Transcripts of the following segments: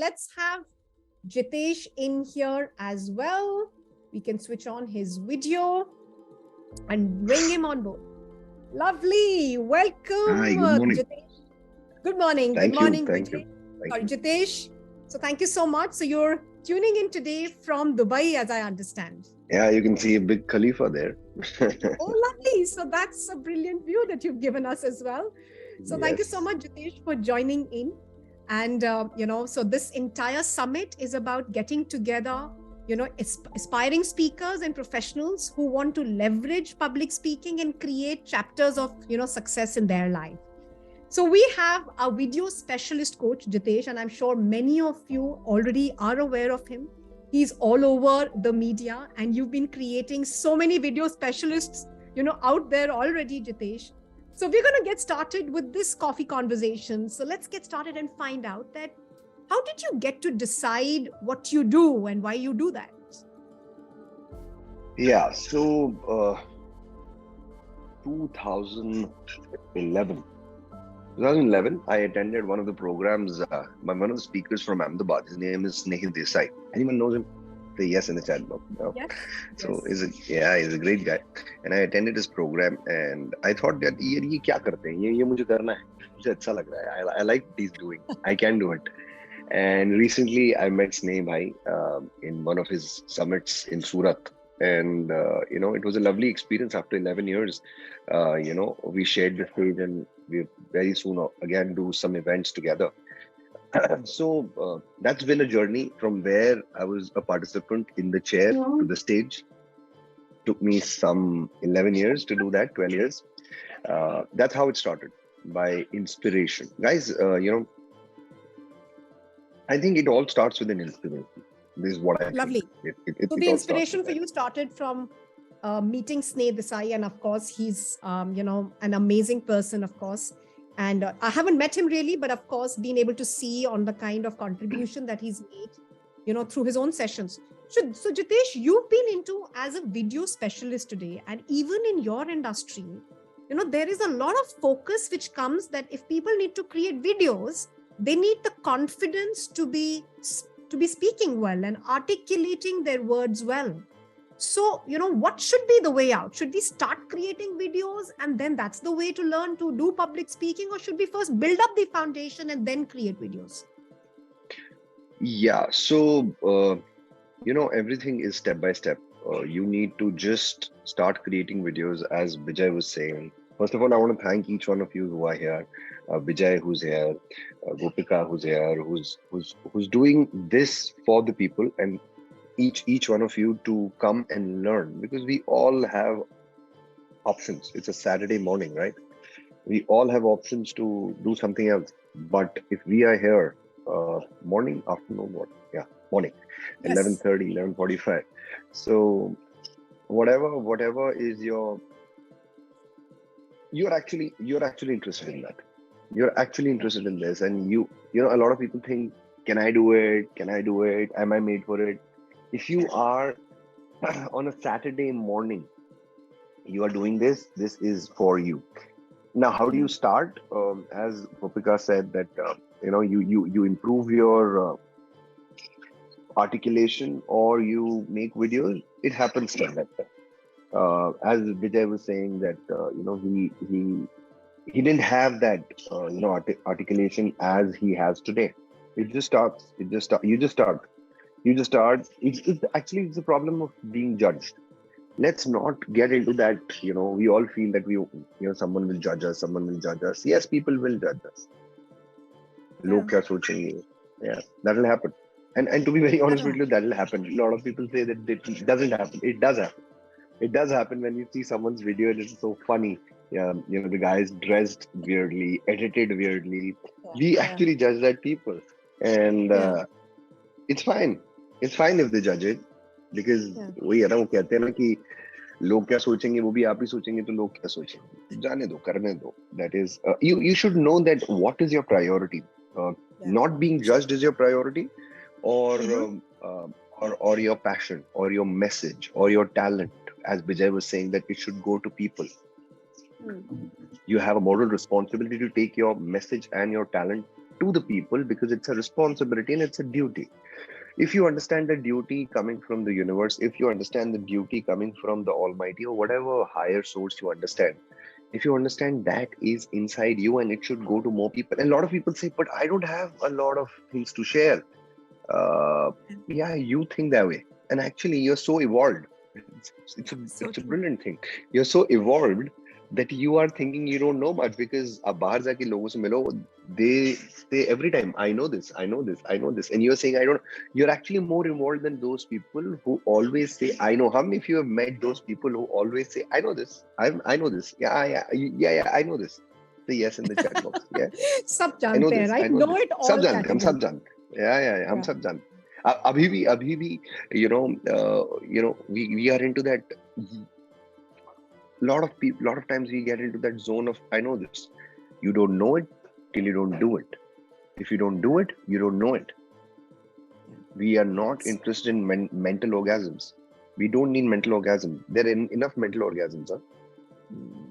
Let's have Jitesh in here as well. We can switch on his video and bring him on board. Lovely. Hi, Welcome, good morning. Jitesh. Good morning. Good Thank you. morning, Thank you. Vijay. Thank Sorry, you. Jitesh. So thank you so much. So you're tuning in today from Dubai, as I understand. Yeah, you can see a big Khalifa there. Oh, lovely. So that's a brilliant view that you've given us as well. So thank you so Yes. much, Jitesh, for joining in. And, so this entire summit is about getting together, aspiring speakers and professionals who want to leverage public speaking and create chapters of, success in their life. So we have a video specialist coach, Jitesh, and I'm sure many of you already are aware of him. He's all over the media, and you've been creating so many video specialists, out there already, Jitesh. So we're going to get started with this coffee conversation. So let's get started and find out that how did you get to decide what you do and why you do that? Yeah. So, 2011. 2011, I attended one of the programs by one of the speakers from Ahmedabad. His name is Snehit Desai. Anyone knows him? Say yes in the chat box. No. Yes. So Yes. he's a great guy. And I attended his program and I thought that ये क्या करते हैं? ये मुझे करना है. मुझे अच्छा लग रहा है. I like what he's doing. I can do it. And recently I met Sneh Bhai in one of his summits in Surat. And, it was a lovely experience after 11 years. We shared the stage and we very soon again do some events together. So that's been a journey from where I was a participant in the chair to the stage. Took me some 11 years to do that, 12 years. That's how it started, by inspiration. Guys, I think it all starts with an inspiration. This is what I Lovely. think. So the inspiration for you started from meeting Sneh Desai, and of course, he's an amazing person, of course. And I haven't met him really, but of course, being able to see on the kind of contribution that he's made, through his own sessions. So Jitesh, you've been into as a video specialist today, and even in your industry, there is a lot of focus which comes that if people need to create videos, they need the confidence to be speaking well and articulating their words well. So, what should be the way out? Should we start creating videos and then that's the way to learn to do public speaking, or should we first build up the foundation and then create videos? Yeah. So, everything is step by step. You need to just start creating videos, as Vijay was saying. First of all, I want to thank each one of you who are here. Vijay, who's here, Gopika, who's here, who's doing this for the people, and each one of you to come and learn, because we all have options. It's a Saturday morning, right? We all have options to do something else. But if we are here, morning, afternoon, what? Yeah, morning, Yes. 11:30, 11:45. So whatever is you're actually interested in that. You're actually interested in this, and a lot of people think, can I do it? Can I do it? Am I made for it? If you are on a Saturday morning, you are doing this is for you. Now, how do you start? As Gopika said, that you improve your articulation, or you make videos. It happens step by step. As Vijay was saying, that he didn't have that articulation as he has today. It just starts. You just start. It's actually, it's a problem of being judged. Let's not get into that. We all feel that someone will judge us. Someone will judge us. Yes, people will judge us. Log kya sochenge? Yeah, that'll happen. And to be very honest with you, that'll happen. A lot of people say that it doesn't happen. It does happen. It does happen when you see someone's video and it's so funny. Yeah, the guy is dressed weirdly, edited weirdly. We actually judge that people, and it's fine. It's fine if they judge it, because वही है ना, वो कहते हैं ना कि लोग क्या सोचेंगे वो भी आप ही सोचेंगे, तो लोग क्या सोचेंगे, जाने दो, करने दो. That is, you should know that what is your priority. Not being judged is your priority, or or your passion, or your message, or your talent. As Vijay was saying, that it should go to people. You have a moral responsibility to take your message and your talent to the people because it's a responsibility and it's a duty. If you understand the duty coming from the universe, if you understand the duty coming from the Almighty or whatever higher source you understand, if you understand that is inside you and it should go to more people. And a lot of people say, but I don't have a lot of things to share. Yeah, you think that way. And actually, you're so evolved. So It's a true. brilliant thing. You're so evolved that you are thinking you don't know much because ab bahar jaake logon se milo, they say every time, I know this, I know this, I know this. And you're saying, I don't. You're actually more evolved than those people who always say, I know. How many of you have met those people who always say, I know this, I know this. Yeah, yeah, I know this. Say yes in the chat box. Yeah, सब I know जानते हैं, this, I right? know Know this. it सब all जानते हैं, हम सब category. जानते हैं. Yeah, हम Yeah. सब जानते हैं. अभी भी we are into that. Lot of times we get into that zone of I know this. You don't know it till you don't do it. If you don't do it, you don't know it. We are not interested in mental orgasms. We don't need mental orgasms. There are enough mental orgasms. Huh?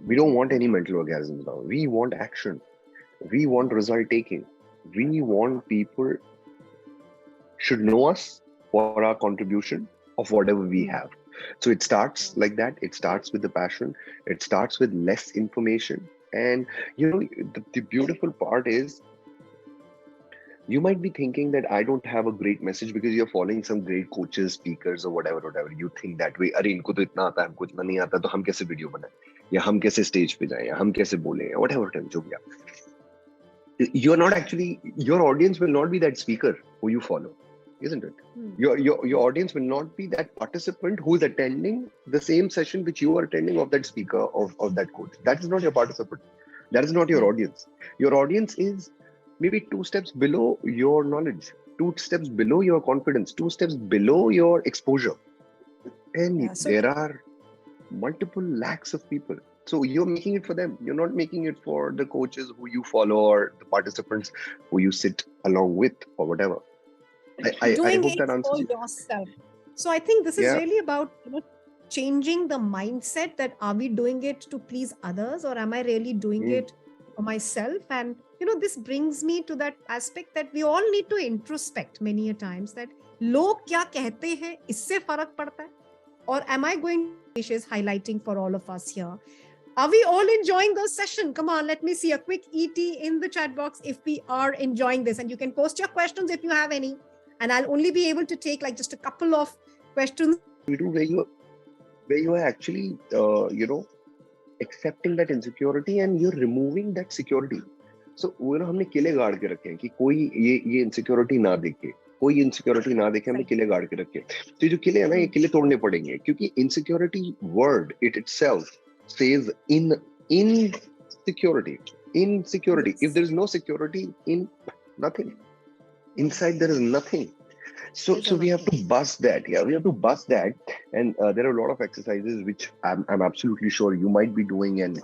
We don't want any mental orgasms now. We want action. We want result taking. We want people should know us for our contribution of whatever we have. So it starts like that. It starts with the passion. It starts with less information. And the beautiful part is you might be thinking that I don't have a great message because you're following some great coaches, speakers, or whatever. You think that way. अरे इनको तो इतना आता है, हमको इतना नहीं आता, तो हम कैसे वीडियो बनाएं, या हम कैसे स्टेज पे जाएं, या हम कैसे बोलें, whatever जो भी आप. You're not actually, your audience will not be that speaker who you follow, isn't it? Your audience will not be that participant who is attending the same session which you are attending of that speaker, of that coach. That is not your participant. That is not your audience. Your audience is maybe 2 steps below your knowledge, 2 steps below your confidence, 2 steps below your exposure. And there are multiple lakhs of people. So you're making it for them. You're not making it for the coaches who you follow or the participants who you sit along with or whatever. I hope that answers for yourself. So I think this is really about changing the mindset that are we doing it to please others or am I really doing it for myself? And this brings me to that aspect that we all need to introspect many a times that log kya kehte hain isse farak padta hai, or am I going to is highlighting for all of us here. Are we all enjoying the session? Come on, let me see a quick ET in the chat box if we are enjoying this, and you can post your questions if you have any. And I'll only be able to take like just a couple of questions. Where you are actually, accepting that insecurity and you're removing that security. So, हमने किले गाड़ के रखे हैं कि कोई ये insecurity ना देखे, कोई insecurity ना देखे, हमने किले गाड़ के रखे. तो ये जो किले हैं ना, ये किले तोड़ने पड़ेंगे क्योंकि insecurity word it itself says insecurity. If there is no security in nothing, inside there is nothing. So we have to bust that. Yeah, we have to bust that. And there are a lot of exercises which I'm absolutely sure you might be doing, and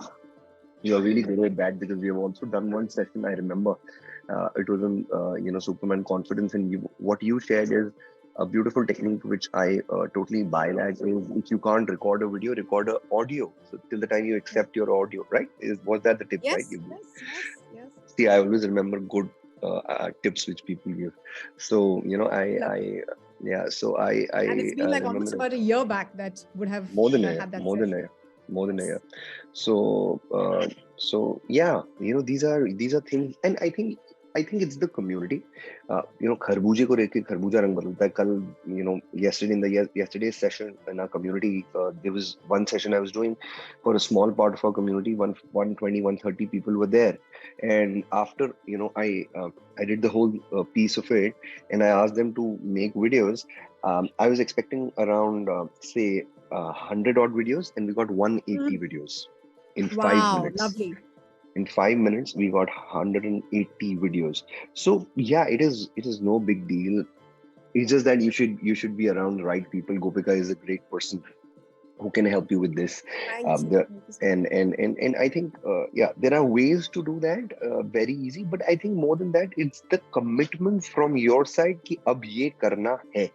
you're really good at that because we have also done one session. I remember it was on Superman confidence, and what you shared is a beautiful technique which I totally buy. That is, if you can't record a video, record an audio. So till the time you accept your audio, right? Was that the tip? Yes, right? Yes. See, I always remember good tips which people give. So So I and it's been like almost about a year back that would have more than had that more than a year. So yeah, these are things, and I think it's the community. खरबूजे को देख के खरबूजा रंग बदलता है. कल yesterday in the yesterday's session in our community, there was one session I was doing for a small part of our community. 120-130 people were there, and after I did the whole piece of it, and I asked them to make videos. I was expecting around say 100 odd videos, and we got 180 videos in 5 minutes. Lovely. In 5 minutes, we got 180 videos. So yeah, it is no big deal. It's just that you should be around the right people. Gopika is a great person who can help you with this. And I think there are ways to do that very easy. But I think more than that, it's the commitment from your side कि अब ये करना है.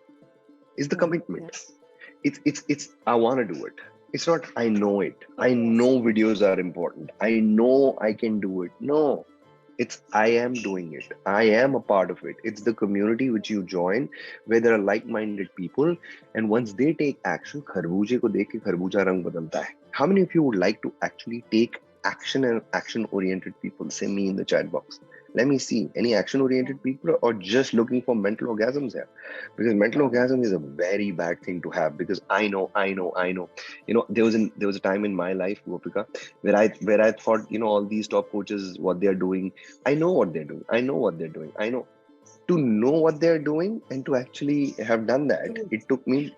Is the commitment. It's I want to do it. It's not I know it. I know videos are important. I know I can do it. No, It's I am doing it. I am a part of it. It's the community which you join where there are like-minded people, and once they take action, खरबूजे को देख के खरबूजा रंग बदलता है. How many of you would like to actually take action and action-oriented people? Say me in the chat box. Let me see any action-oriented people or just looking for mental orgasms here, because mental orgasm is a very bad thing to have. Because I know. You know, there was a time in my life, Gopika, where I thought, you know, all these top coaches, what they are doing, I know what they're doing. I know what they're doing. I know to know what they're doing and to actually have done that. It took me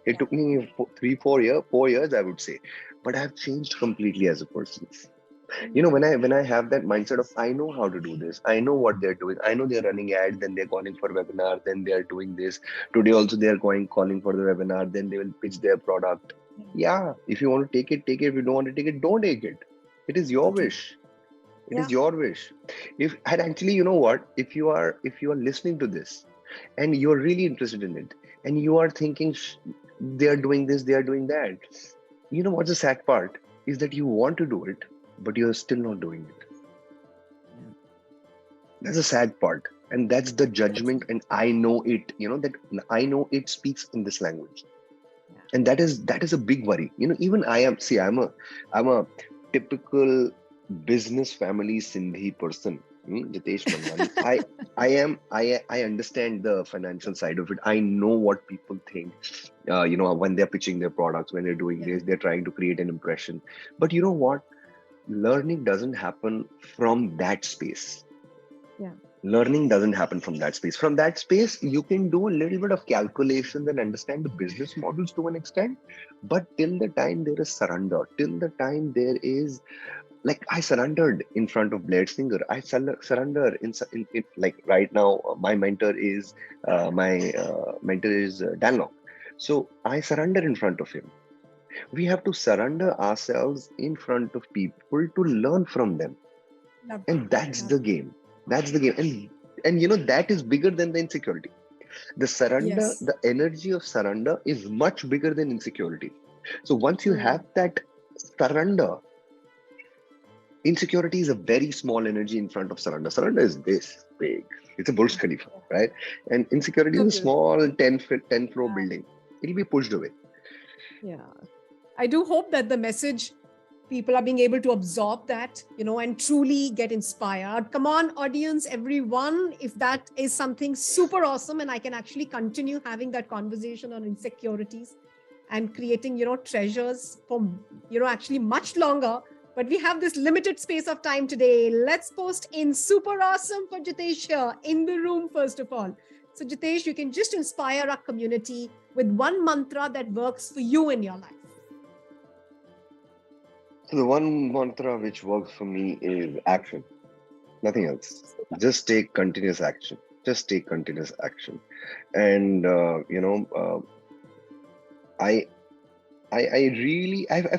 4 years, I would say, but I've changed completely as a person. You know, when I have that mindset of I know how to do this, I know what they're doing, I know they're running ads, then they're calling for webinar, then they're doing this. Today also they're calling for the webinar, then they will pitch their product. Yeah, if you want to take it, take it. If you don't want to take it, don't take it. It is your wish. It is your wish. If and actually, you know what? If you are listening to this and you're really interested in it, and you are thinking they are doing this, they are doing that. You know what's the sad part is that you want to do it, but you're still not doing it. That's the sad part, and that's the judgment. And I know it. You know that I know it speaks in this language, and that is a big worry. You know, even I am. See, I'm a typical business family Sindhi person. Jitesh Manwani. I understand the financial side of it. I know what people think. You know, when they're pitching their products, when they're doing this, they're trying to create an impression. But you know what? Learning doesn't happen from that space. Learning doesn't happen from that space. From that space, you can do a little bit of calculations and understand the business models to an extent. But till the time there is surrender, till the time there is, like, I surrendered in front of Blade Singer. I surrender in like right now. My mentor is Dan Locke. So I surrender in front of him. We have to surrender ourselves in front of people to learn from them, and that's the game. That's the game, and you know that is bigger than the insecurity. The surrender, the energy of surrender is much bigger than insecurity. So once you have that surrender, insecurity is a very small energy in front of surrender. Surrender is this big. It's a Burj Khalifa, right? And insecurity is a small 10 floor building. It'll be pushed away. I do hope that the message, people are being able to absorb that, you know, and truly get inspired. Come on, audience, everyone, if that is something super awesome and I can actually continue having that conversation on insecurities and creating, you know, treasures for, you know, actually much longer. But we have this limited space of time today. Let's post in super awesome for Jitesh here in the room, first of all. So Jitesh, you can just inspire our community with one mantra that works for you in your life. So the one mantra which works for me is action. Nothing else. Just take continuous action. Just take continuous action. And I've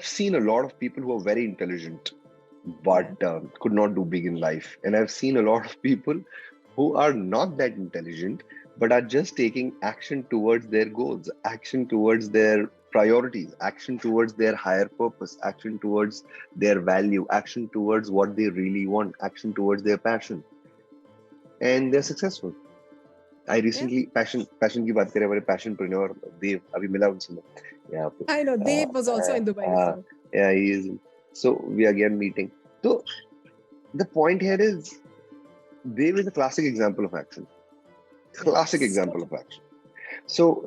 seen a lot of people who are very intelligent, but could not do big in life. And I've seen a lot of people who are not that intelligent, but are just taking action towards their goals, action towards their priorities, action towards their higher purpose, action towards their value, action towards what they really want, action towards their passion. And they're successful. I recently passion की बात करें, हमारे passionpreneur Dev अभी मिला उनसे मैं यहाँ पे. I know Dev was also in Dubai. Yeah, he is. So we are again meeting. So the point here is, Dev is a classic example of action. Classic example of action. So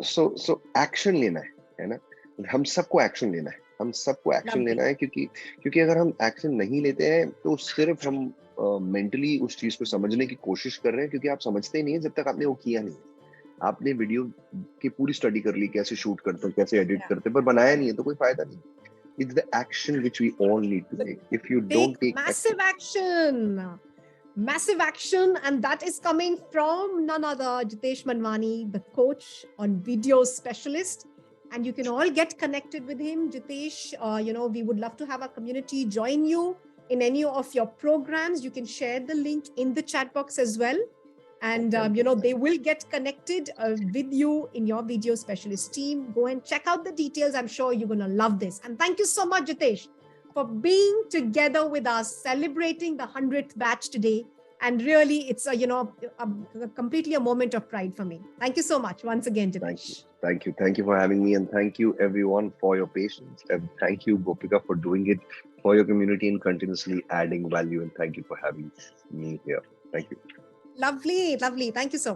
action लेना है ना? हम सबको action लेना है. हम सबको action लेना है क्योंकि अगर हम action नहीं लेते हैं तो सिर्फ हम मेंटली उस चीज को समझने की कोशिश कर रहे हैं, क्योंकि आप समझते नहीं है जब तक आपने वो किया नहीं है. आपने वीडियो की पूरी स्टडी कर ली, कैसे शूट करते हैं, कैसे एडिट करते हैं, पर बनाया नहीं है तो कोई फायदा नहीं. It's the action which we all need to take. If you don't take massive action, and that is coming from none other Jitesh Manwani, the coach on video specialist. And you can all get connected with him. Jitesh, we would love to have our community join you in any of your programs. You can share the link in the chat box as well. And, they will get connected with you in your video specialist team. Go and check out the details. I'm sure you're going to love this. And thank you so much, Jitesh, for being together with us, celebrating the 100th batch today And really, it's completely a moment of pride for me. Thank you so much once again, Jitesh. Thank you for having me, and thank you everyone for your patience, and thank you, Gopika, for doing it for your community and continuously adding value, and thank you for having me here. Thank you. Lovely. Thank you so much.